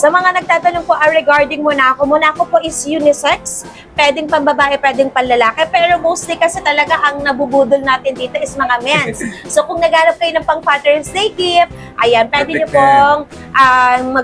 Sa mga nagtatanong po regarding Monaco, Monaco po is unisex. Pwedeng pambabae, pwedeng panlalaki. Pero mostly kasi talaga ang nabubudol natin dito is mga men's. So kung naghanap kayo ng pang Father's Day gift, ayan, pwede nyo pong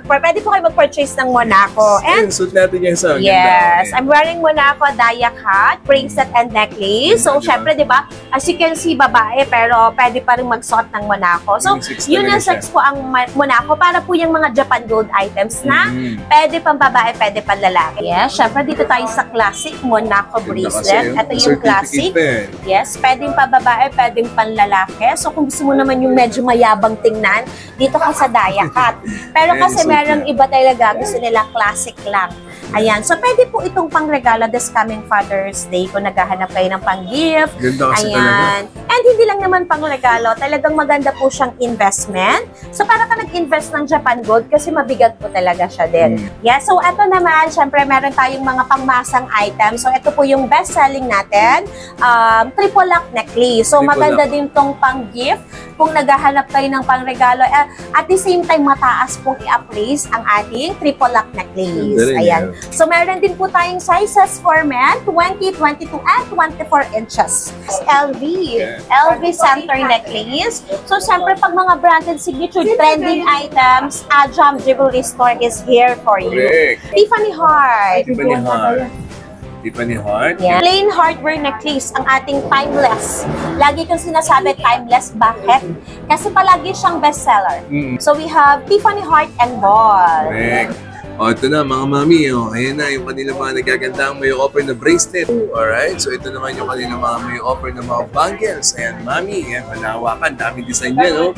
pwede po kayo mag-purchase ng Monaco. And suit natin yung sa yes, I'm wearing Monaco Dayak hat, bracelet and necklace. So syempre, di ba, as you can see, babae, pero pwede pa rin magsuot ng Monaco. So unisex po ang Monaco para po yung mga Japan Gold items na pwede pang babae, pwede pang lalaki. Yes, syempre dito tayo sa classic Monaco bracelet. Ito yung classic. Yes, pwedeng pa babae, pwedeng pan lalaki. So kung gusto mo naman yung medyo mayabang tingnan, dito ka sa Dayak hat. Pero kasi merong iba talaga, gusto nila classic lang. Ayan, so pwede po itong pang-regalo this coming Father's Day kung naghahanap kayo ng pang-gift. Ayan. And hindi lang naman pang-regalo, talagang maganda po siyang investment. So para ka nag-invest ng Japan Gold kasi mabigat po talaga siya din. Yeah, so ito naman, syempre meron tayong mga pangmasang items. So ito po yung best-selling natin, triple lock necklace. So maganda din tong pang-gift kung naghahanap kayo ng pang-regalo. At the same time, mataas pong i-appraise ang ating triple lock necklace. Ayan. So, meron din po tayong sizes for men, 20, 22, and 24 inches. LV. LV center necklace. So, syempre, pag mga branded signature trending items, Ajam Jewelry Store is here for you. Tiffany Heart. Tiffany Heart. Tiffany Heart? Yeah. Plain hardware necklace, ang ating timeless. Lagi kong sinasabi timeless. Bakit? Kasi palagi siyang bestseller. So, we have Tiffany Heart and Ball. Correct. O, ito na mga mami, ayan na yung kanilang mga nagagandang may offer na bracelet. Alright, so ito naman yung kanilang mga may offer na mga bangles. Ayan, mami, ayan, panawakan, daming design yan,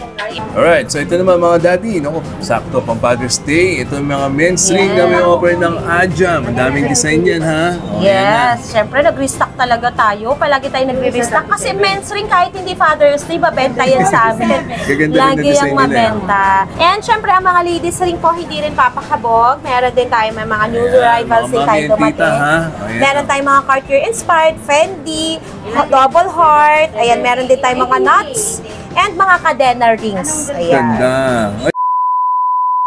Alright, so ito naman mga daddy, sakto, pang Father's Day. Ito yung mga men's ring na may offer ng Ajam. Ang daming design yan, ha? Yes, syempre nag-restock talaga tayo. Palagi tayo nag-restock kasi men's ring kahit hindi Father's Day, babenta yan sa amin. Lagi yung mabenta. And syempre, ang mga ladies ring po, hindi rin papakabog. Meron din tayo may mga new arrivals din tayo dumating. Meron tayong mga Cartier-inspired, Fendi, double heart. Ayan, meron din tayo mga nuts. And mga cadena rings. Ayan. Ganda.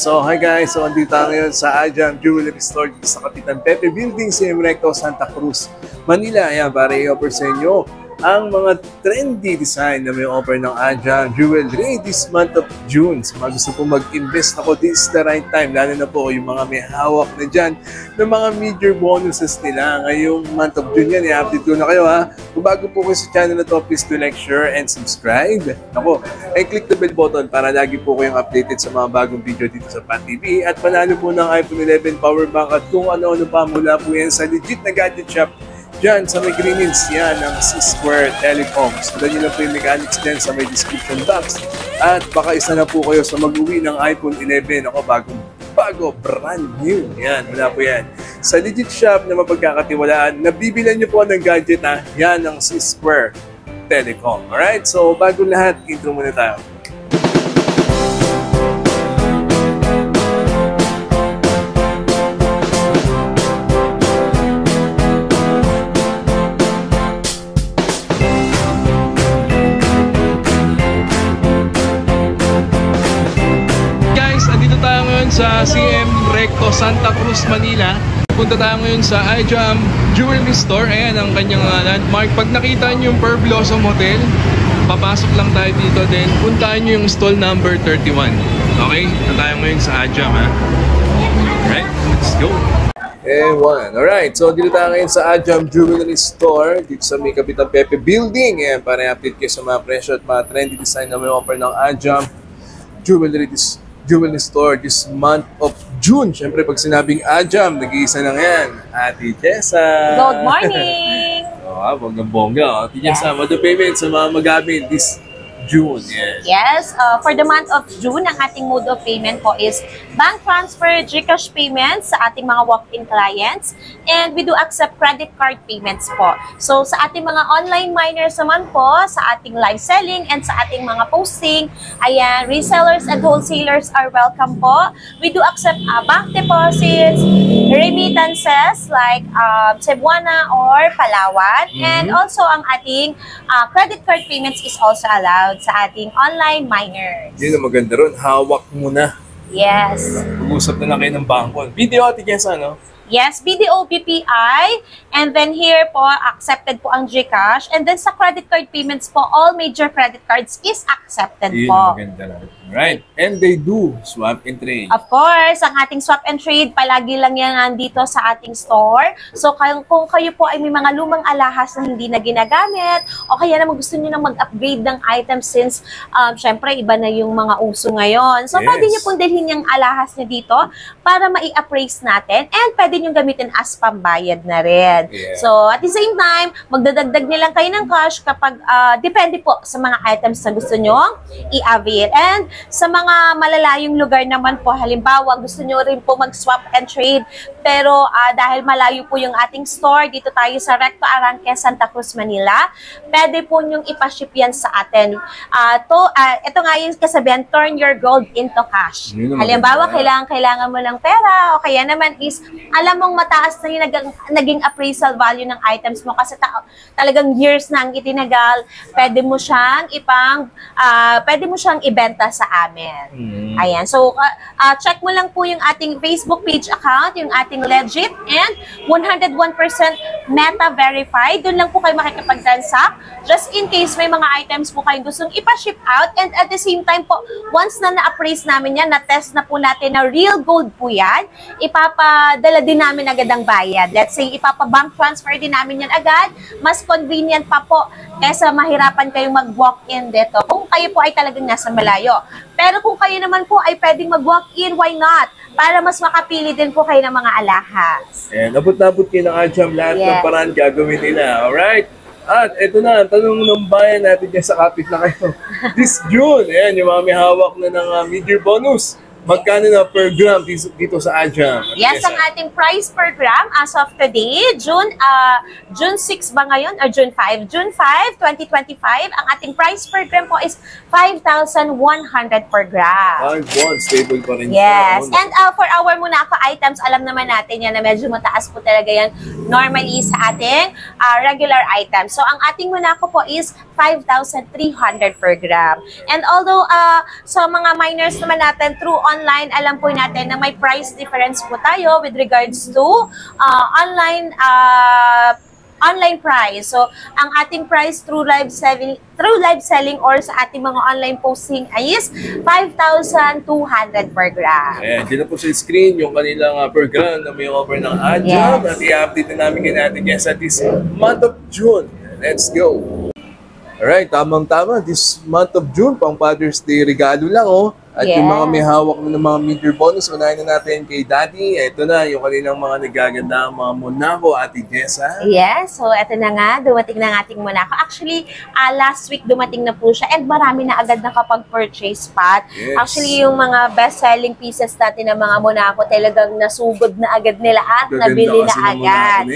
So, hi guys. So, andito tayo ngayon sa Ajam Jewelry Store dito sa Kapitan Pepe Building, CM Recto, Santa Cruz, Manila. Ayan, para i-offer sa inyo ang mga trendy design na may offer ng Ajam Jewelry this month of June. So, gusto po mag-invest ako, this is the right time. Lalo na po yung mga may hawak na dyan ng mga major bonuses nila. Ngayong month of June yan, i-update ko na kayo ha. Kung bago po kayo sa channel na to, please to like, share, and subscribe. Ako, and click the bell button para lagi po kayong updated sa mga bagong video dito sa Pan TV. At panalo po ng iPhone 11 power bank at kung ano-ano pa mula po yan sa legit na gadget shop dyan sa may Green Hills yan ng C-Square Telecoms. Doon nyo lang po yung mechanics din sa may description box. At baka isa na po kayo sa mag-uwi ng iPhone 11. Ako, bago, brand new. Yan, wala po yan. Sa legit shop na mapagkakatiwalaan, nabibilan nyo po ng gadget na yan ng C-Square Telecom. Alright, so bago lahat, intro muna tayo. Sa CM Recto, Santa Cruz, Manila. Punta tayo ngayon sa Ajam Jewelry Store. Ayan ang kanyang landmark. Pag nakita nyo yung Pearl Blossom Hotel, papasok lang tayo dito din. Puntahan nyo yung stall number 31. Okay? Punta tayo ngayon sa Ajam, ha? Alright, let's go! Alright, so dito tayo ngayon sa Ajam Jewelry Store dito sa may Kapitan Pepe Building. Ayan, para i-update kayo sa mga presyo at mga trendy design na may offer ng Ajam Jewelry Store this month of June. Siyempre, pag sinabing Ajam, nag-iisa lang yan. Ate Jessa. Good morning! Bongga-bongga. Ate Jessa, what the payment sa mga magamit this June? Yes, for the month of June, ang ating mode of payment po is bank transfer, GCash payments sa ating mga walk-in clients, and we do accept credit card payments po. So, sa ating mga online miners naman po, sa ating live selling and sa ating mga posting, ayan, resellers and wholesalers are welcome po. We do accept bank deposits, remittances like Cebuana or Palawan, and also ang ating credit card payments is also allowed sa ating online miners. Yun ang maganda ron, hawak mo na Yes. Pag-usap na lang kayo ng bangko. Video, Ate Jessa, no? Yes, BDO BPI, and then here po, accepted po ang GCash, and then sa credit card payments po, all major credit cards is accepted Yun, po. maganda lang. Right. And they do swap and trade. Of course, ang ating swap and trade, palagi lang yan nandito sa ating store. So, kung kayo po ay may mga lumang alahas na hindi na ginagamit, o kaya naman gusto nyo na mag-upgrade ng items since, syempre, iba na yung mga uso ngayon. So, pwede nyo pong dalhin yung alahas nyo dito para mai-appraise natin, and pwede nyo gamitin as pambayad na rin. So, at the same time, magdadagdag nilang kayo ng cash kapag, depende po sa mga items na gusto nyo i-avail. And sa mga malalayong lugar naman po, halimbawa, gusto nyo rin po mag-swap and trade, pero dahil malayo po yung ating store, dito tayo sa Recto Arranque, Santa Cruz, Manila, pwede po nyong ipaship yan sa atin. Ito nga yung kasabihan, turn your gold into cash. Halimbawa, kailangan mo ng pera, o kaya naman is, alam mong mataas na yung naging appraisal value ng items mo kasi talagang years na ang itinagal, pwede mo siyang ibenta sa amin. Ayan. So, check mo lang po yung ating Facebook page account, yung ating legit and 101% meta verified. Doon lang po kayo makikipag-transact. Just in case may mga items po kayong gustong ipa-ship out, and at the same time po, once na na-appraise namin yan, na-test na po natin na real gold po yan, ipapadala din namin agad ang bayad. Let's say, ipapa-bank transfer din namin yan agad. Mas convenient pa po kesa mahirapan kayong mag-walk-in dito kung kayo po ay talagang nasa malayo. Pero kung kayo naman po ay pwedeng mag-walk-in, why not? Para mas makapili din po kayo ng mga alahas. And abot-abot kayo ng Ajam, lahat ng paraan gagawin nila. Alright? At ito na, tanong ng bayan natin dyan sa kapit na kayo. This June, ayan, yung mga may hawak na ng mid-year bonus. Magkano na per gram dito sa Ajam? Yes, ang ating price per gram as of today, June 6 ba ngayon or June 5? June 5, 2025, ang ating price per gram po is 5,100 per gram. 5,100, stable pa rin. Yes, and for our Monaco items, alam naman natin yan na medyo mataas po talaga yan normally sa ating regular items. So, ang ating Monaco po is 5,300 per gram. And although sa mga miners naman natin through online, alam po natin na may price difference po tayo with regards to online price. So, ang ating price through live selling or sa ating mga online posting ay is 5,200 per gram. Ayan, dito po sa screen yung kanilang per gram na may offer ng Ajam. At i-update na namin kayo natin yan sa this month of June. Let's go! Alright, tamang-tama. This month of June, pang Father's Day regalo lang, oh. At yung mga may hawak ng mga mid-year bonus, unahin na natin kay Daddy. Ito na, yung kanilang mga nagaganda, mga Monaco, Ate Jessa. Yes, so ito na nga, dumating na ang ating Monaco. Actually, last week dumating na po siya and marami na agad nakapag-purchase pat. Yes. Actually, yung mga best-selling pieces natin ng mga Monaco, talagang nasugod na agad nila at nabili na agad.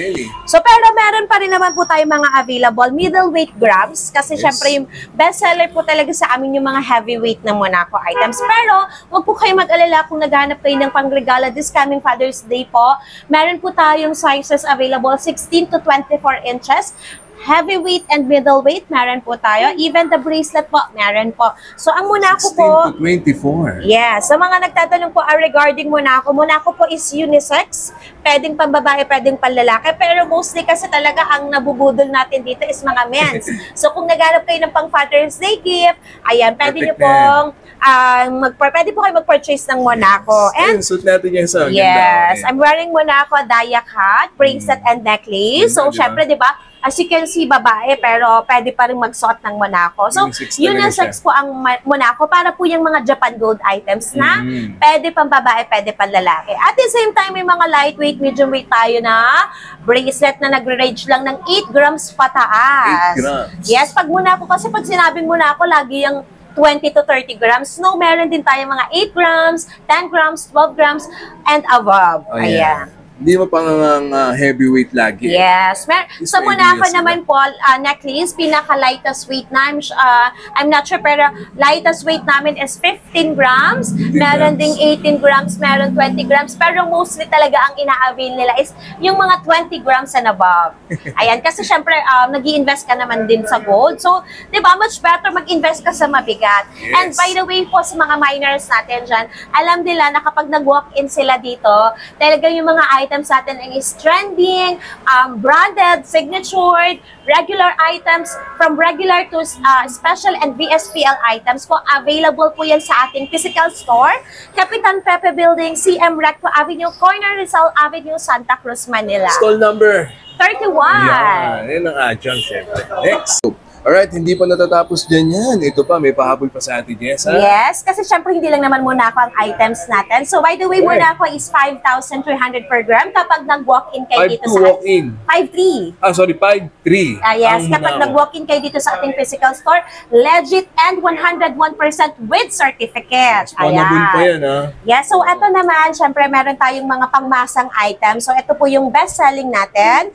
So, pero meron pa rin naman po tayo mga available middleweight grams kasi syempre yung best-seller po talaga sa amin yung mga heavyweight na Monaco items. Pero, wag po kayo mag-alala kung naghanap kayo ng pangregala this coming Father's Day po. Meron po tayong sizes available, 16 to 24 inches. Heavyweight and middleweight, meron po tayo. Even the bracelet po, meron po. So, ang Monaco po... 16 to 24. Yes. Sa mga nagtatanong po regarding Monaco, Monaco po is unisex. Pwedeng pambabae, pwedeng panlalaki. Pero mostly kasi talaga ang nabubudol natin dito is mga men's. So, kung naghanap kayo ng pang Father's Day gift, ayan, pwede nyo pong... pwede po kayo mag-purchase ng Monaco. And suit natin yan sa yes, I'm wearing Monaco Dayak hat, bracelet and necklace. So, syempre, di ba, as you can see, babae, pero pwede pa rin magsuot ng Monaco. So, unisex po ang Monaco para po yung mga Japan Gold items na pwede pang babae, pwede pang lalaki. At the same time, may mga lightweight, medium weight tayo na bracelet na nagre-range lang ng 8 grams pataas. 8 grams. Yes, pag Monaco, kasi pag sinabing Monaco, lagi yung 20 to 30 grams. No, meron din tayo mga 8 grams, 10 grams, 12 grams, and above. Oh, ayan. Hindi mo pang heavyweight lagi. Yes. Sa Monaco ideas naman po, necklace, pinaka-lightest weight namin, I'm not sure, pero lightest weight namin is 15 grams. Meron ding 18 grams, meron 20 grams. Pero mostly talaga ang ina-avail nila is yung mga 20 grams and above. Ayan, kasi syempre, nag-i-invest ka naman din sa gold. So, di ba, much better mag-invest ka sa mabigat. Yes. And by the way po, sa mga miners natin dyan, alam nila na kapag nag-walk-in sila dito, talaga yung mga items natin ay is trending, branded, signatured, regular items, from regular to special and VSPL items po, available po yan sa ating physical store, Kapitan Pepe Building, CM Recto Avenue, Corner Rizal Avenue, Santa Cruz, Manila. Stall number 31. Yan ang adjunct, syempre. Next. Alright, hindi pa natatapos dyan yan. Ito pa, may pahabol pa sa atin, Jess, ha? Yes, kasi syempre hindi lang naman Monaco ang items natin. So by the way, Monaco is 5,300 per gram kapag nag-walk-in kayo dito sa... 5,300. Sorry, 5,300. Yes, kapag nag-walk-in kayo dito sa ating physical store, legit and 101% with certificate. Spawnable pa yan, ha? Yes, so ito naman, syempre meron tayong mga pangmasang items. So ito po yung best-selling natin,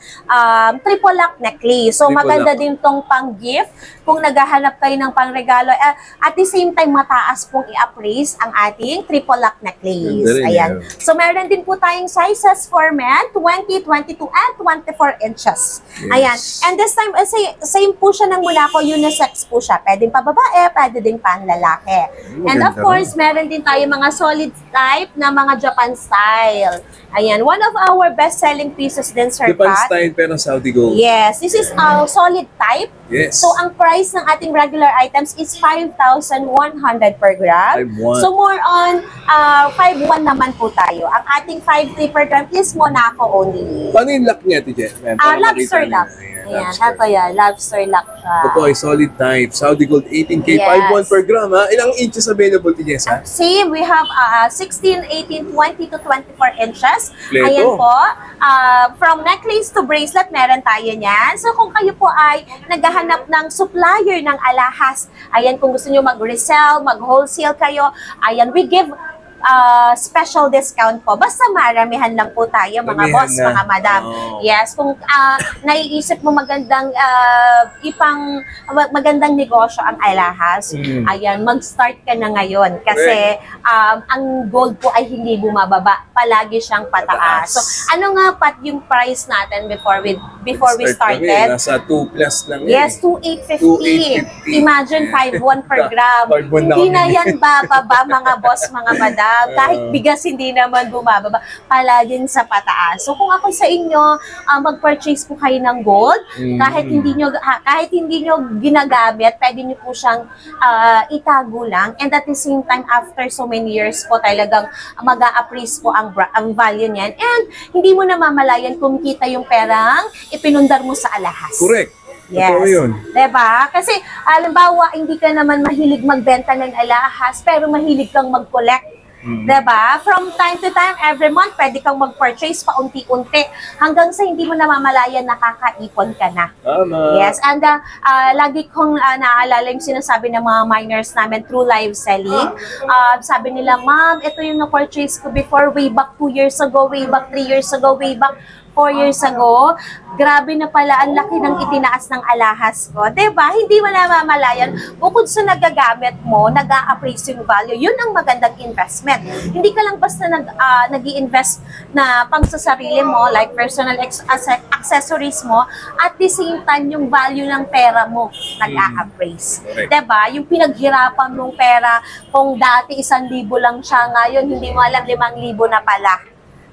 triple lock necklace. So maganda din tong pang-gift kung naghahanap kayo ng pangregalo. At the same time, mataas pong i-appraise ang ating triple lock necklace. Ayan. So meron din po tayong sizes for men, 20, 22, and 24 inches. Yes. Ayan. And this time, same po siya ng Monaco, unisex po siya. Pwedeng pa babae, pwede din pang lalaki. And of course, meron din tayo mga solid type na mga Japan style. Ayan. One of our best-selling pieces din, Sir Japan Pat. style pero Saudi gold. Yes. This is solid type. Yes. So, ang price ng ating regular items is 5,100 per gram. 5,100. So, more on 5,100 naman po tayo. Ang ating 5,300 per gram is Monaco only. Paano yung lock niya, Tije? Lobster lock. Ayan, ito yan. Lobster lock siya. Ito ay solid type. Saudi gold 18K, Yes. 5,100 per gram, ha? Ilang inches available, Tije, ha? Same, we have 16, 18, 20 to 24 inches. Pleto. Ayan po. From necklace to bracelet, meron tayo niyan. So kung kayo po ay naghahanap ng supplier ng alahas, ayan, kung gusto nyo mag-resell, mag-wholesale kayo, ayan, we give special discount po. Basta maramihan lang po tayo, mga boss, mga madam. Yes, kung naiisip mo magandang magandang negosyo ang alahas, ayan, mag-start ka na ngayon. Kasi ang gold po ay hindi bumababa. Palagi siyang pataas. So, ano nga pat yung price natin before we started? Nasa 2 plus lang. Yes, 2,850. Imagine 5,100 per gram. Hindi na yan bababa, mga boss, mga madam. Kahit bigas hindi naman bumababa, palaging sa pataas. So kung ako sa inyo, mag-purchase po kayo ng gold, kahit hindi nyo ginagamit, pwede nyo po siyang itago lang. And at the same time, after so many years po, talagang mag-a-appraise po ang value niyan. And hindi mo na mamalayan kumikita yung perang ipinundar mo sa alahas. Correct. Yes. Yun. Diba? Kasi, halimbawa, hindi ka naman mahilig magbenta ng alahas, pero mahilig kang mag-collect. Diba? From time to time, every month, pwede kang mag-purchase paunti-unti hanggang sa hindi mo namamalayan nakakaipon ka na. Tama. Yes, and lagi kong naaalala yung sinasabi ng mga miners namin through live selling. Sabi nila, ma'am, ito yung na-purchase ko before, way back 2 years ago, way back 3 years ago, way back 4 years ago, grabe na pala ang laki ng itinaas ng alahas ko. Diba? Hindi mo namamalayan. Bukod sa nagagamit mo, nag-a-appraise yung value, yun ang magandang investment. Hindi ka lang basta nag-i-invest na pang sa sarili mo, like personal accessories mo, at the same time, yung value ng pera mo, nag-a-appraise. Diba? Yung pinaghirapan mong pera, kung dati 1,000 lang siya, ngayon hindi mo alam 5,000 na pala.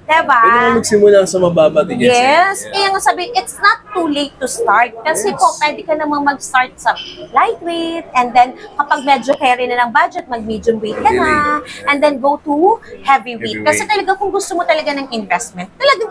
Diba? Pwede mo magsimula sa mababa din. Yes. Kaya nga sabi, it's not too late to start. Kasi po, pwede ka namang mag-start sa lightweight. And then, kapag medyo carry na ng budget, mag-medium weight ka na. And then, go to heavyweight. Kasi talaga, kung gusto mo talaga ng investment, talagang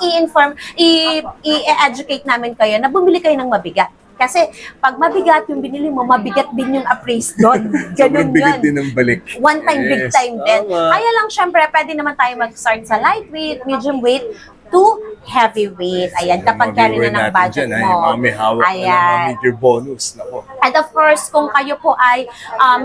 i-educate namin kayo na bumili kayo ng mabigat. Kasi pag mabigat yung binili mo, mabigat din yung appraise doon. Ganun bigat yun. din ang balik. One time, big time din. Kaya lang, syempre, pwede naman tayo mag-start sa lightweight, medium weight, to heavyweight. Ayan, kapag carry na ng budget mo. Yung mga may hawak na mga major bonus. Nako. And of course, kung kayo po ay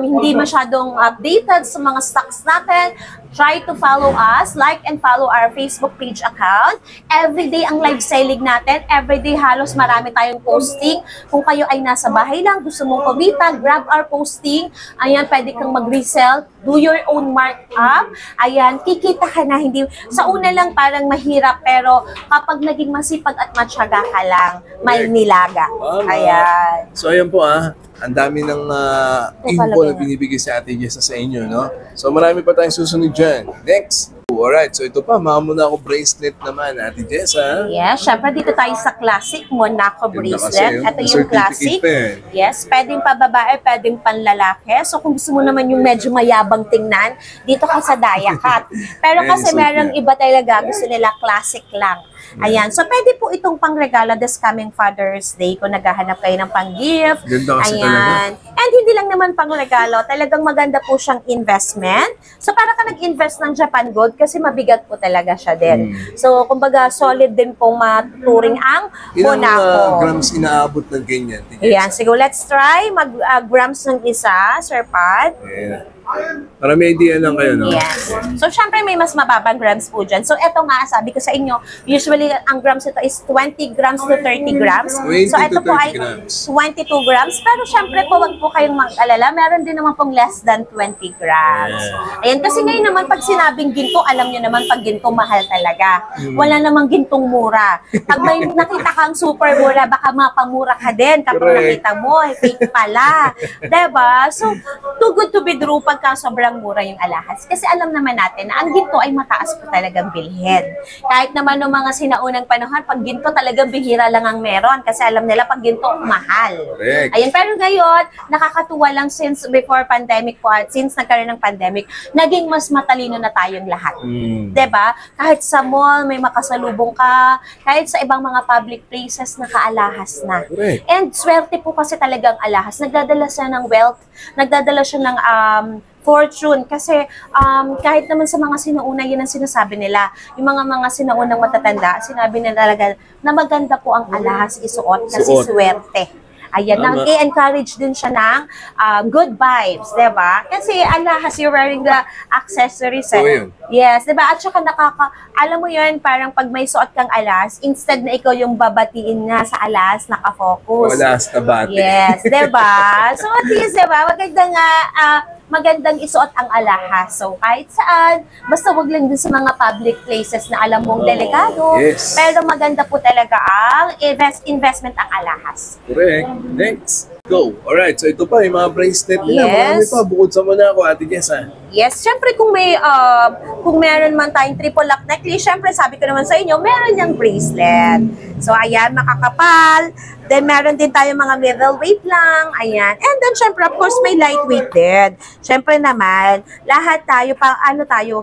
hindi masyadong updated sa mga stocks natin, try to follow us, like and follow our Facebook page account. Everyday ang live selling natin. Everyday halos marami tayong posting. Kung kayo ay nasa bahay lang, gusto mong kumita, grab our posting. Ayan, pwede kang mag-resell. Do your own markup. Ayan, kikita ka na. Hindi, sa una lang parang mahirap, pero kapag naging masipag at matyaga ka lang, may nilaga. Ayan. So ayan po ang dami ng info na binibigay si Ate Jessa sa inyo, no? So marami pa tayong susunod dyan. Next! Alright, so ito pa, muna ako bracelet naman, Ate Jessa. Yes, syempre dito tayo sa classic Monaco bracelet. Ito yung classic. Yes, pwedeng pa babae, pwedeng panlalaki. So kung gusto mo naman yung medyo mayabang tingnan, dito ka sa Dayakat. Pero kasi merong iba talaga, gusto nila classic lang. Ayan, so pwede po itong pangregalo this coming Father's Day kung naghahanap kayo ng pang-gift. Ayan. And hindi lang naman pangregalo, talagang maganda po siyang investment. So para ka nag-invest ng Japan Gold kasi mabigat po talaga siya din. So kumbaga solid din pong matuturing ang Monaco. Ilang grams inaabot ng ganyan? Ayan, siguro let's try mag-grams ng isa, Sir Pat. Yeah. Para may idea lang kayo, no? Yes. So, syempre may mas mababang grams po dyan. So, eto nga, sabi ko sa inyo, usually ang grams ito is 20 grams to 30 grams. So, ito po ay 22 grams. Pero syempre po, wag po kayong mag-alala. Meron din naman pong less than 20 grams. Ayan, kasi ngayon naman, pag sinabing ginto, alam nyo naman, pag ginto, mahal talaga. Wala namang gintong mura. Pag may nakita kang super mura, baka mapamura ka din. Kapag nakita mo, fake pala. Diba? So, too good to be true pagka sobrang mura yung alahas. Kasi alam naman natin na ang ginto ay mataas po talagang bilhin. Kahit naman noong mga sinaunang panahon, pag ginto talagang bihira lang ang meron. Kasi alam nila pag ginto, mahal. Correct. Ayun, pero ngayon, nakakatuwa lang since before pandemic po at since nagkaroon ng pandemic, naging mas matalino na tayong lahat. Diba? Kahit sa mall, may makasalubong ka. Kahit sa ibang mga public places, nakaalahas na. Correct. And swerte po kasi talagang alahas. Nagdadala siya ng wealth, nagdadala siya ng fortune. Kasi kahit naman sa mga sinauna, yun ang sinasabi nila. Yung mga sinaunang matatanda, sinabi nila talaga na maganda po ang alahas isuot kasi swerte. Ayan, nag-i-encourage din siya ng good vibes, diba? Kasi alahas, you're wearing the accessories. Yes, diba? At saka alam mo yun, parang pag may suot kang alas, instead na ikaw yung babatiin nga sa alas, nakafocus. Alas na bati. Yes, diba? So at least, diba? Magandang isuot ang alahas. So, kahit saan, basta wag lang din sa mga public places na alam mong delikado. Yes. Pero maganda po talaga ang investment ang alahas. Correct. Next. Go. Alright, so ito pa, yung mga bracelet nila. Yes. Marami pa, bukod sa Monaco, Ate Jessa. Yes, syempre kung meron man tayong triple lock necklace, syempre sabi ko naman sa inyo, meron yung bracelet. So, ayan, makakapal. Then, meron din tayong mga middleweight lang. Ayan. And then, syempre, of course, may lightweight din. Syempre naman, lahat tayo,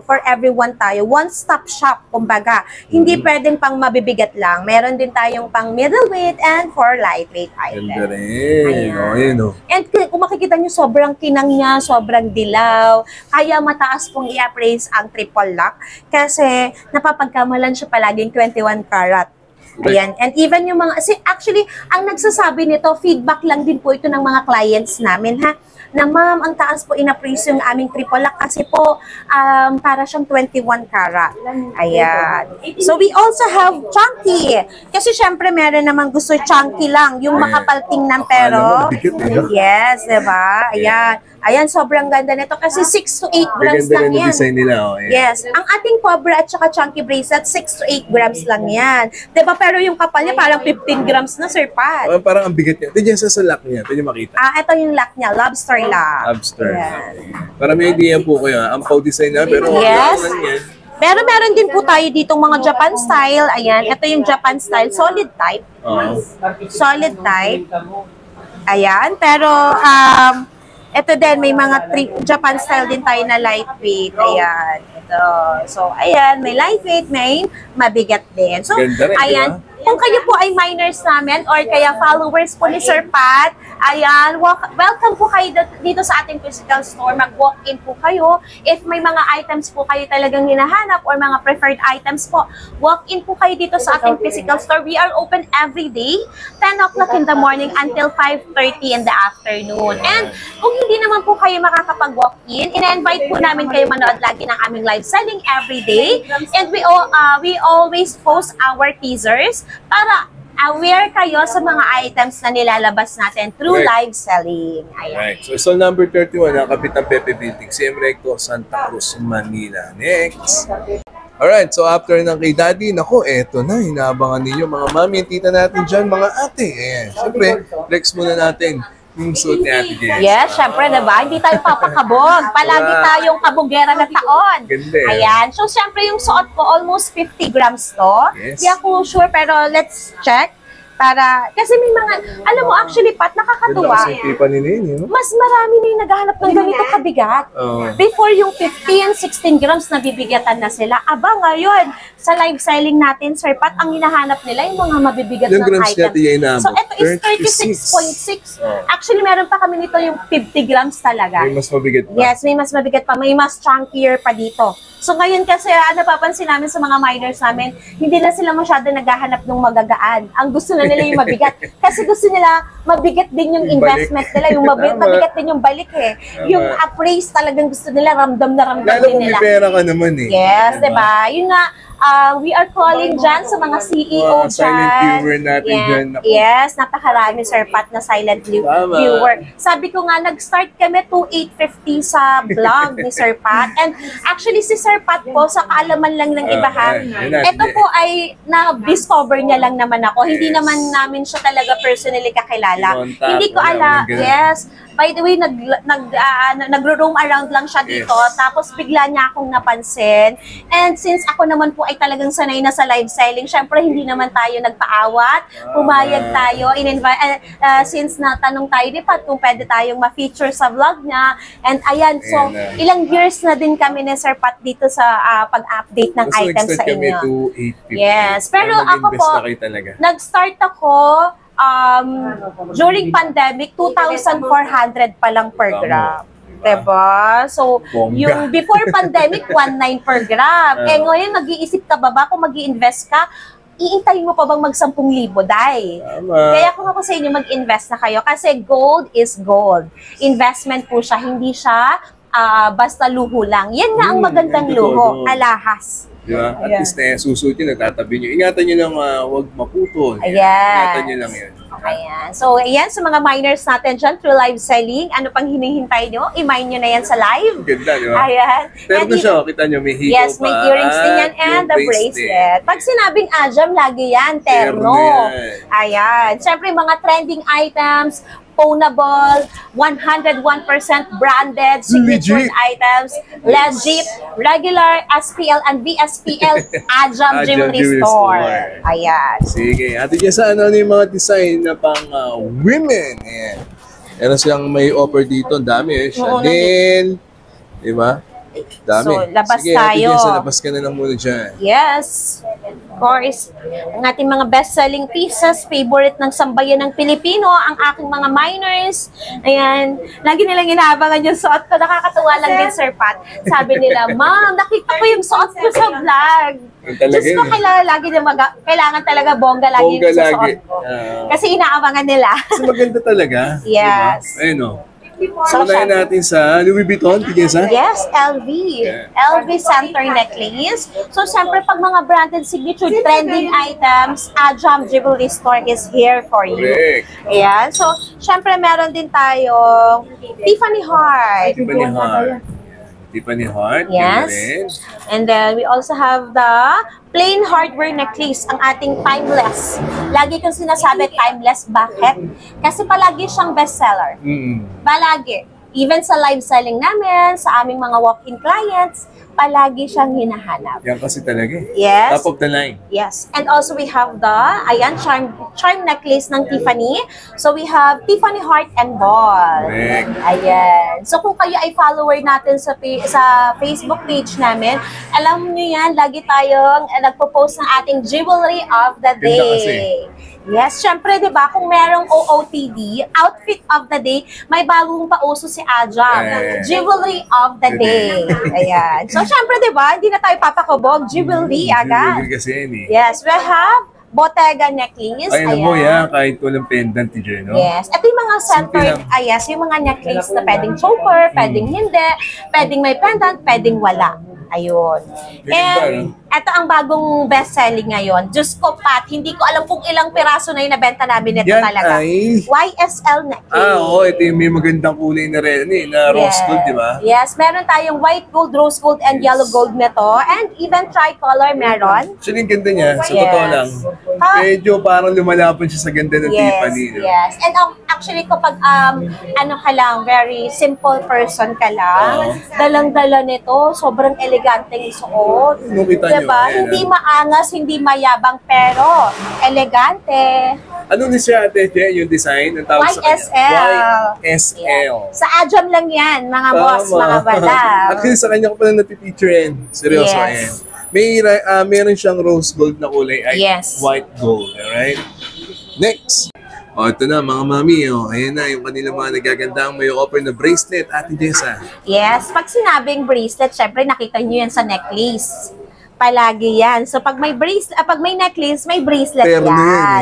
for everyone tayo, one-stop shop, kumbaga. Hindi pwedeng pang mabibigat lang. Meron din tayong pang middleweight and for lightweight item. Ganda rin. And kung makikita nyo, sobrang kinang niya, sobrang dilaw. Kaya mataas pong i-appraise ang triple lock. Kasi napapagkamalan siya palaging 21 karat. Ayan. And even yung mga, actually, ang nagsasabi nito, feedback lang din po ito ng mga clients namin, ha? Na ma'am, ang taas po in-appraise yung aming triple lock kasi po para siyang 21 karat. Ayan. So we also have chunky. Kasi syempre meron naman gusto chunky lang, yung makapal tingnan pero yes, diba? Ayan. Ayan, sobrang ganda nito kasi 6 to 8 grams lang yan. Design nila, Yes. Ang ating cobra at saka chunky bracelet, 6 to 8 grams lang yan. Diba? Pero yung kapal niya parang 15 grams na, Sir Pat. Parang ang bigat niya. Ito dyan sa lock niya. Ito yung makita. Ito yung lock niya. Lobster lock. Lobster. Para may idea po kayo. Ang pau-design na, pero yes. lang yan. Pero meron din po tayo ditong mga Japan style. Ayan. Ito yung Japan style. Solid type. Solid type. Ayan. Pero, ito din, may mga Japan style din tayo na lightweight. Ayan. Ito. So, ayan, may lightweight, may mabigat din. So, rin, ayan. Diba? kung kayo po ay minors namin or kaya followers po ni Sir Pat, ayan, welcome po kayo dito sa ating physical store. Mag-walk-in po kayo. If may mga items po kayo talagang hinahanap or mga preferred items po, walk-in po kayo dito sa ating physical store. We are open every day, 10 o'clock in the morning until 5:30 in the afternoon. And kung hindi naman po kayo makakapag-walk-in, ina-invite po namin kayo manood lagi ng aming live selling every day. And we always post our teasers para aware kayo sa mga items na nilalabas natin through live selling. Ayan. Right. So, stall number 31 ng Kapitan Pepe Building, CM Recto, Santa Cruz, Manila. Next. Alright, so after ng kay Daddy, naku, eto na, hinaabangan ninyo mga mami, tita natin dyan, mga ate. Ayan. Siyempre, flex muna natin yung suit ni Ate Jess. Yes, syempre, diba? Hindi tayo papakabog. Palagi tayong kabugera na taon. Ganda. Ayan. So, syempre, yung suot ko, almost 50 grams to. Yes. Hindi ako sure, pero let's check. Para, kasi may mga, alam mo, actually, Pat, nakakatuwa. Ganda kasi tipa ni Nene, no? Mas marami na yung naghahanap ng ganito kabigat. Before yung 15 and 16 grams, nabibigatan na sila. Aba, ngayon, sa live selling natin, Sir Pat, ang hinahanap nila yung mga mabibigat Yung ng grams item. natin So, ito is 36.6. Actually, meron pa kami nito yung 50 grams talaga. May mas mabigat pa. Yes, may mas mabigat pa. May mas chunkier pa dito. So, ngayon kasi, napapansin namin sa mga minors namin, hindi na sila masyado naghahanap ng magagaan. Ang gusto na nila yung mabigat. Kasi gusto nila, mabigat din yung investment nila. Yung mabigat din yung balik eh. Yung appraise talagang gusto nila, ramdam na ramdam Lalo din kung may nila. pera ka naman eh. Yes, diba? Yun nga, we are calling dyan sa mga CEO dyan. Silent viewer natin dyan. Naku. Yes, napakarami, Sir Pat, na silent viewer. Sabi ko nga, nag-start kami 2,850 sa vlog ni Sir Pat. And actually, si Sir Pat po, sa kaalaman lang ng iba ha, ito po ay na-discover niya lang naman ako. Hindi naman namin siya talaga personally kakilala. Hindi ko alam. Yes. By the way, nagro-roam around lang siya dito. Tapos bigla niya akong napansin. And since ako naman po ay talagang sanay na sa live selling, syempre hindi naman tayo nagpaawat. Pumayag tayo. Since natanong tayo ni Pat kung pwede tayong ma-feature sa vlog niya. And ayan, so ilang years na din kami ni Sir Pat dito sa pag-update ng items sa inyo. Yes. Pero ako po, nag-start ako during pandemic, 2,400 pa lang per gram. Diba? So, yung before pandemic, 1,900 per gram. Eh ngayon, nag-iisip ka ba kung mag-i-invest ka, iintayin mo pa bang mag 10,000, Day? Kaya kung ako sa inyo, mag-invest na kayo. Kasi gold is gold. Investment po siya, hindi siya basta luho lang. Yan nga ang magandang luho, alahas. Diba? At least susuot nyo, natatabi nyo. Ingatan nyo lang huwag maputol. Ayan. Ingatan nyo lang yan. Ayan. So, ayan, sa mga minors natin dyan through live selling, ano pang hinihintay nyo? I-mine nyo na yan sa live. Ganda, di ba? Ayan. Pero ito siya, kita nyo, may hikaw yes, may earrings din yan and the bracelet. Pag sinabing ajam, lagi yan, terno. Ayan. Siyempre, mga trending items, ownable, 101% branded, signature items, legit, regular, SPL and VSPL, Ajam Jewelry Store. Ayan. Sige. Ate Jess, ano yung mga design na pang women? Ayan. Meron silang may offer dito. Ang dami eh. Chanel. Diba? Dami. So, labas sige, tayo. Sige, labas ka na lang muna dyan. Yes. Of course, ang ating mga best-selling pieces, favorite ng sambayan ng Pilipino, ang aking mga minors. Ayan. Lagi nilang inaabangan yung suot ko. Nakakatuwa lang din, Sir Pat. Sabi nila, Ma'am, nakita ko yung suot ko sa vlog. Diyos ko, kailangan talaga bongga lagi yung suot ko. Kasi inaabangan nila. Kasi maganda talaga. Yes. Diba? Ayun o. So, unahin natin sa Louis Vuitton, Tigesa? Yes, LV. LV center necklace. So, siyempre, pag mga branded signature trending items, Ajam Jewelry Store is here for you. Correct. Ayan. So, siyempre, meron din tayong Tiffany Heart. Tiffany Heart. Tiffany Heart. Yes. And then, we also have the plain hardware necklace, ang ating timeless. Lagi kong sinasabi, timeless. Bakit? Kasi palagi siyang bestseller. Palagi. Even sa live selling namin, sa aming mga walk-in clients, palagi siyang hinahanap. Yan kasi talaga eh. Yes. Top of the line. Yes. And also we have the, ayan, charm necklace ng Tiffany. So we have Tiffany Heart and Ball. Correct. Ayan. So kung kayo ay follower natin sa Facebook page namin, alam nyo yan, lagi tayong nagpo-post ng ating jewelry of the Ganda kasi. day. Yes, syempre, di ba, kung merong OOTD, outfit of the day, may bagong pauso si Ajam. Jewelry of the day. Ayan. So, syempre, di ba, hindi na tayo papakabog. Jewelry agad. Jewelry kasi yan eh. Yes, we have Bottega necklace. Ay, alam mo yan, kahit walang pendant ni Jen, no? Yes. Ito yung mga centered, yes, yung mga necklace na pwedeng choker, pwedeng hindi, pwedeng may pendant, pwedeng wala. Ayun. And ito ang bagong best-selling ngayon. Diyos ko, Pat, hindi ko alam kung ilang piraso na yung nabenta namin ito yan talaga. Ay... YSL necklace. Oo, ito yung may magandang kulay na red, na rose gold, di ba? Yes, meron tayong white gold, rose gold, and yellow gold nito. And even tricolor meron. Actually, yung ganda niya, sa totoo lang. Medyo parang lumalaban siya sa ganda ng Tiffany. Yes, and actually kapag ano ka lang, very simple person ka lang, dalang-dala nito, sobrang eleganteng isuot. Diba? Hindi maangas, hindi mayabang, pero elegante. Ano ni siya, Ate Je, yung design? Ang tawag sa YSL. YSL. Yeah. Sa Ajam lang yan, mga boss, mga badam. Actually, sa kanya ko pala napipicture seryoso, ayan. Meron siyang rose gold na kulay ay white gold, alright? Next. O, ito na mga mami, ayan na yung kanilang mga nagagandang may offer na bracelet, Ate Jessa. Yes, pag sinabing bracelet, syempre nakita nyo yan sa necklace. Palagi yan. So, pag may pag may necklace, may bracelet yan.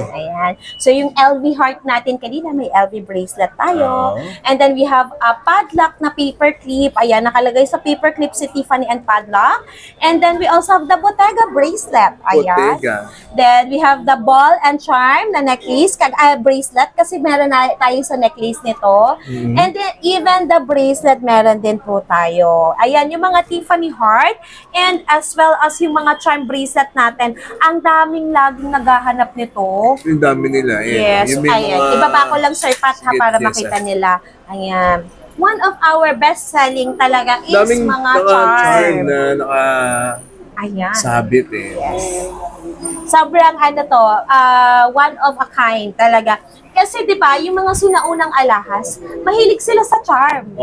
Ayan. So, yung LV heart natin, kanina may LV bracelet tayo. And then, we have a padlock na paper clip. Ayan, nakalagay sa paper clip si Tiffany and padlock. And then, we also have the Bottega bracelet. Ayan. Bottega. Then, we have the ball and charm na necklace, bracelet, kasi meron na tayo sa necklace nito. And then, even the bracelet, meron din po tayo. Ayan, yung mga Tiffany heart, and as well as yung mga charm bracelet natin, ang daming laging naghahanap nito. Yung dami nila. Yes, ayan. Ibaba ko lang, Sir Pat, ha, para makita nila. Ayan. One of our best-selling talaga is daming mga charm na sabit eh. Yes. Sobrang ano to, one of a kind talaga. Kasi 'di ba, yung mga sinaunang alahas, mahilig sila sa charm.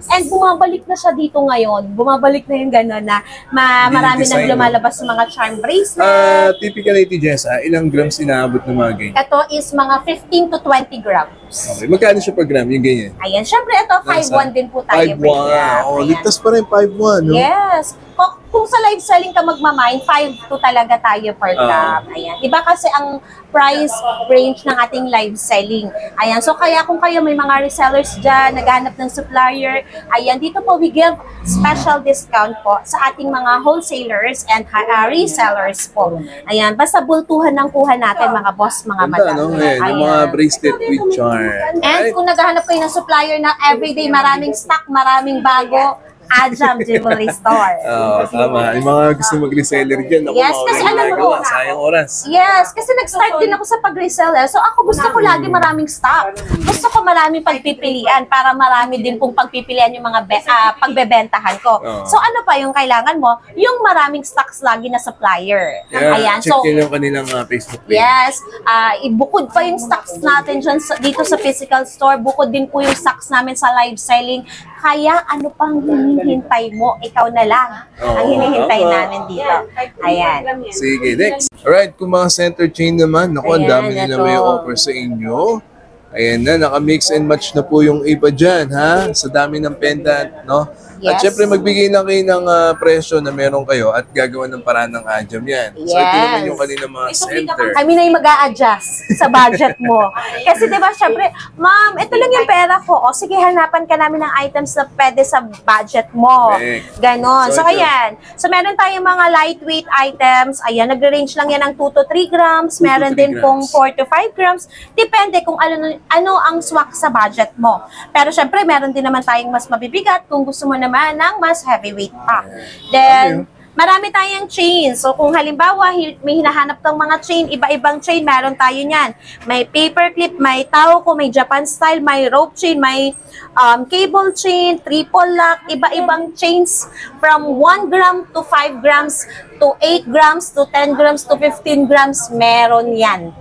And bumabalik na siya dito ngayon. Bumabalik na yung gano'n na marami nang lumalabas sa mga charm bracelet. Typical Ate Jessa, ilang grams inaabot ng mga ganyan? Ito is mga 15 to 20 grams. Okay, magkano siya per gram yung ganyan? Ayan, syempre ito 5.1 din po tayo. 5.1. Oh, ligtas pa rin 5.1, no? Yes. Kung sa live selling ka magmamine, 5 to talaga tayo per gram. Ayan. Iba kasi ang price range ng ating live selling. Ayan. So, kaya kung kayo may mga resellers dyan, naghanap ng supplier, ayan, dito po we give special discount po sa ating mga wholesalers and resellers po. Ayan. Basta bultuhan ng kuha natin, mga boss, mga madam. No? Ayan, yung mga bracelet with charm. And kung naghahanap kayo ng supplier na everyday maraming stock, maraming bago, Ajam Jewelry Store. Tama. Yung mga gusto mag-reseller dyan. Yes, kasi alam mo, sayang oras. Yes, kasi nag-start din ako sa pag-reseller. So ako gusto ko lagi maraming stock. Gusto ko maraming pagpipilian para marami din pong pagpipilian yung mga pagbebentahan ko. So ano pa yung kailangan mo? Yung maraming stocks lagi na supplier. Ayan. Check nyo yung kanilang Facebook page. Yes. Ibukod pa yung stocks natin dyan dito sa physical store. Bukod din po yung stocks namin sa live selling. Kaya ano pang hinihintay mo? Ikaw na lang ang hinihintay namin dito. Ayan. Sige, next. Alright, kung mga center chain naman, naku, ang dami nila may offer sa inyo. Ayan na, naka-mix and match na po yung iba dyan, ha? Sa dami ng pendant, no? At syempre, magbigay lang kayo ng presyo na meron kayo at gagawa ng paraan ng Ajam yan. So, ito naman yung kanilang mga center. Kami na yung mag-a-adjust sa budget mo. Kasi diba, syempre, ma'am, ito lang yung pera ko. O sige, hanapan ka namin ng items na pwede sa budget mo. Ganon. So, ayan. So, meron tayong mga lightweight items. Ayan, nag-range lang yan ng 2 to 3 grams. Meron din pong 4 to 5 grams. Depende kung ano ang swak sa budget mo. Pero syempre, meron din naman tayong mas mabibigat kung gusto mo naman ng mas heavyweight pa. Then, marami tayong chain. So, kung halimbawa, may hinahanap ng mga chain, iba-ibang chain, meron tayo niyan. May paperclip, may Tauco, may Japan style, may rope chain, may cable chain, triple lock, iba-ibang chains from 1 gram to 5 grams to 8 grams to 10 grams to 15 grams, meron yan.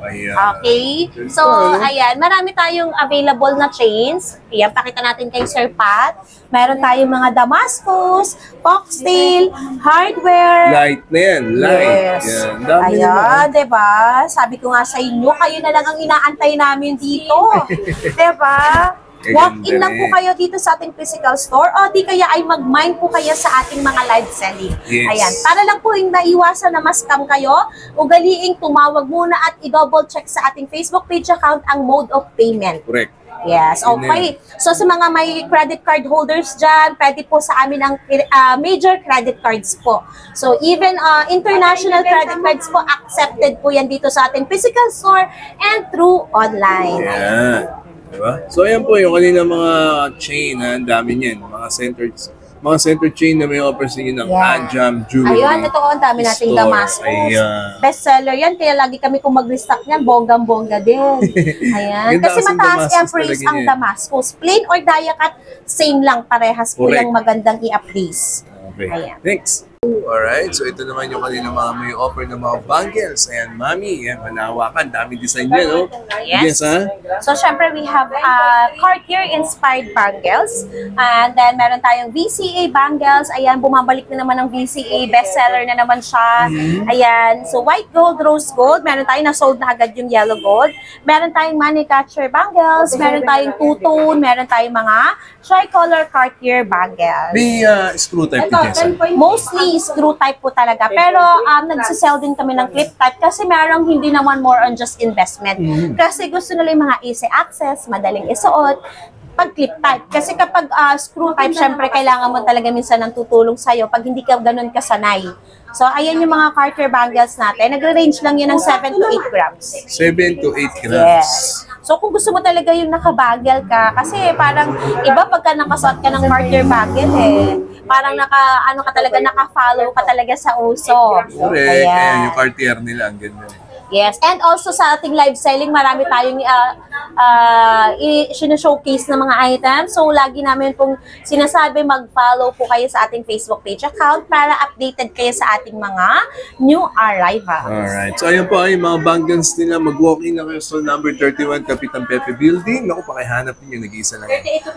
Okay? So, ayan, marami tayong available na chains. Ayan, pakita natin kay Sir Pat. Meron tayong mga Damascus, foxtail, hardware. Light na yan, light. Yes. Yan. Dami Ayan, diba? Sabi ko nga sa inyo, kayo na lang ang inaantay namin dito. Diba? Walk-in lang po kayo dito sa ating physical store o di kaya ay mag-mine po kayo sa ating mga live selling. Yes. Ayan, para lang po yung naiwasan na ma-scam kayo, ugaliing tumawag muna at i-double check sa ating Facebook page account ang mode of payment. Correct. Yes, okay. So sa mga may credit card holders dyan, pwede po sa amin ang major credit cards po. So even international credit cards po, accepted po yan dito sa ating physical store and through online. Yeah. Diba? So ayan po yung kanina mga chain, ang dami niyan, mga center chain na may offer sa inyo ng Ajam Jewelry. Ayun, ito ang dami nating Damascus. Bestseller yan, kaya lagi kami kung mag-restock niyan, bonggang-bongga din. Ayan, kasi mataas yung price ang Damascus. Plain or dia cut, same lang, parehas po yung magandang i-appraise. Okay, ayan. Thanks. Alright, so ito naman yung kanina mga may offer ng mga bangles. Ayan, mami, yan, manawakan. Daming design dyan, no? Yes. So, syempre, we have Cartier-inspired bangles. And then, meron tayong VCA bangles. Ayan, bumabalik na naman ang VCA. Bestseller na naman siya. Ayan, so white gold, rose gold. Meron tayong na-sold na agad yung yellow gold. Meron tayong money catcher bangles. Meron tayong two-tone. Meron tayong mga tricolor Cartier bangles. May screw type din yan. Mostly screw type po talaga. Pero nagsisell din kami ng clip type kasi merong hindi naman more on just investment. Kasi gusto nila yung mga easy access, madaling isuot, pag clip type. Kasi kapag screw type, syempre kailangan mo talaga minsan ng tutulong sa'yo pag hindi ka ganun kasanay. So, ayan yung mga Cartier bangles natin. Nagre-range lang yun ng 7 to 8 grams. 7 to 8 grams. Yes. So, kung gusto mo talaga yung nakabagel ka, kasi parang iba pagka nakasuot ka ng Cartier bagel parang ano ka talaga, naka-follow ka talaga sa uso. Correct. Ayan yung Cartier nila, ang ganda. Yes, and also sa ating live selling, marami tayong showcase na mga items. So, lagi namin pong sinasabi, mag-follow po kayo sa ating Facebook page account para updated kayo sa ating mga new arrivals. Alright. So, ayun po ay mga bangles nila. Mag-walk-in na kayo sa number 31, Kapitan Pepe Building. Naku, pakihanap ninyo, nag-iisa lang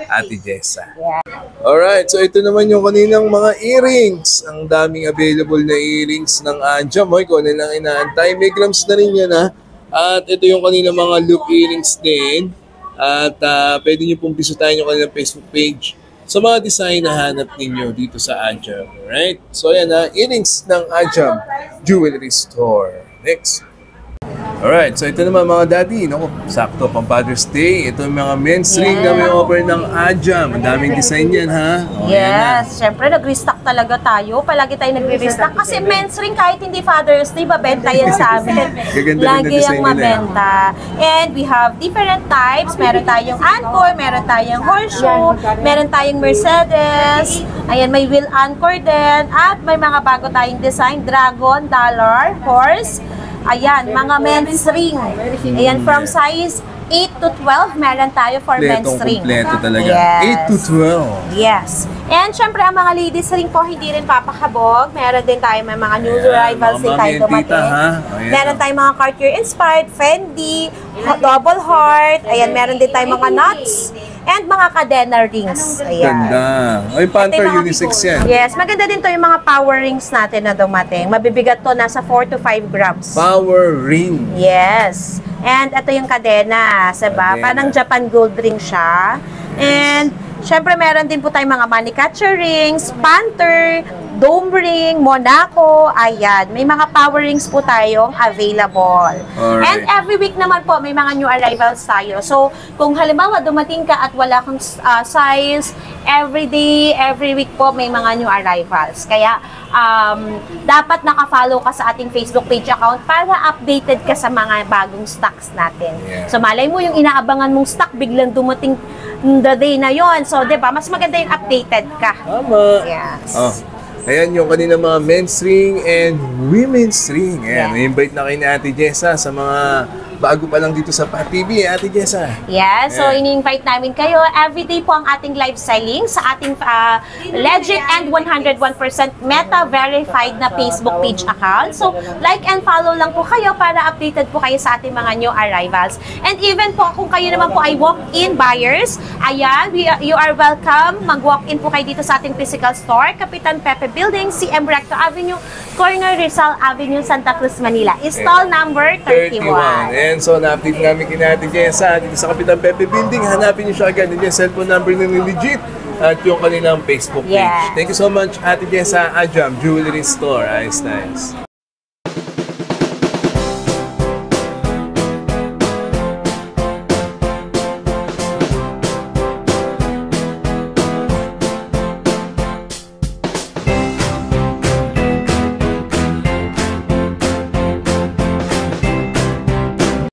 Ate Jessa. Yeah. Alright. So, ito naman yung kaninang mga earrings. Ang daming available na earrings ng Ajam. Hoy, kung nilang inaantay. May grams na rin yan, ha? At ito yung kanina mga loop earrings din. At pwede nyo pong bisitahin yung kanilang Facebook page sa mga design na hanap ninyo dito sa Ajam. Alright? So yan, earrings ng Ajam Jewelry Store. Next. Alright, so ito naman mga daddy, no? Sakto pang Father's Day. Ito yung mga men's ring na may offer ng Ajam. Ang daming design yan, ha? Yes, syempre nag-restock talaga tayo. Palagi tayo nagre-restock kasi men's ring kahit hindi Father's Day, mabenta yan sa amin. Lagi yung mabenta. And we have different types. Meron tayong Anchor, meron tayong Horseshoe, meron tayong Mercedes. Ayan, may wheel Anchor din. At may mga bago tayong design, Dragon, Dollar, Horse. Ayan, mga men's ring. Ayan, from size 8 to 12, meron tayo for men's ring. Kompleto talaga. Yes. 8 to 12. Yes. And syempre, ang mga ladies ring po, hindi rin papakabog. Meron din tayo may mga new arrivals din tayo dumating. Meron tayong mga Cartier-inspired, Fendi, Double Heart. Ayan, meron din tayo mga nuts. And mga cadena rings. Ayan. Ganda. Ay, Panther unisex yan. Yes, maganda din to yung mga power rings natin na dumating. Mabibigat to, nasa 4 to 5 grams. Power ring. Yes. And ito yung cadena, diba? Parang Japan gold ring siya. And syempre meron din po tayong mga money catcher rings, Panther, dome ring, Monaco, ayan. May mga power rings po tayong available. Alright. And every week naman po, may mga new arrivals tayo. So, kung halimbawa dumating ka at wala kang size, every day, every week po, may mga new arrivals. Kaya, dapat naka-follow ka sa ating Facebook page account para updated ka sa mga bagong stocks natin. Yeah. So, malay mo yung inaabangan mong stock, biglang dumating the day na yon. So, diba, mas maganda yung updated ka. Tama. Yes. Oh. Ayan yung kanina mga men's ring and women's ring. Ayan, Yeah. invite na kayo ni Ate Jessa sa mga bago pa lang dito sa PAT TV, Ate Jessa. Yeah, so Yeah. ini-invite namin kayo. Everyday po ang ating live selling sa ating legit and 101% Meta-verified na Facebook page account. So, like and follow lang po kayo para updated po kayo sa ating mga new arrivals. And even po, kung kayo naman po ay walk-in buyers, ayan, you are welcome. Mag-walk-in po kayo dito sa ating physical store, Kapitan Pepe Building, CM Recto Avenue, corner Rizal Avenue, Santa Cruz, Manila. Stall number 31. And so, na-update namin kina Ate Jessa dito sa Kapitan Pepe Building. Hanapin niyo siya agad. Yung cellphone number na legit at yung kanilang Facebook page. Yes. Thank you so much, Ate Jessa. Ajam Jewelry Store. Nice.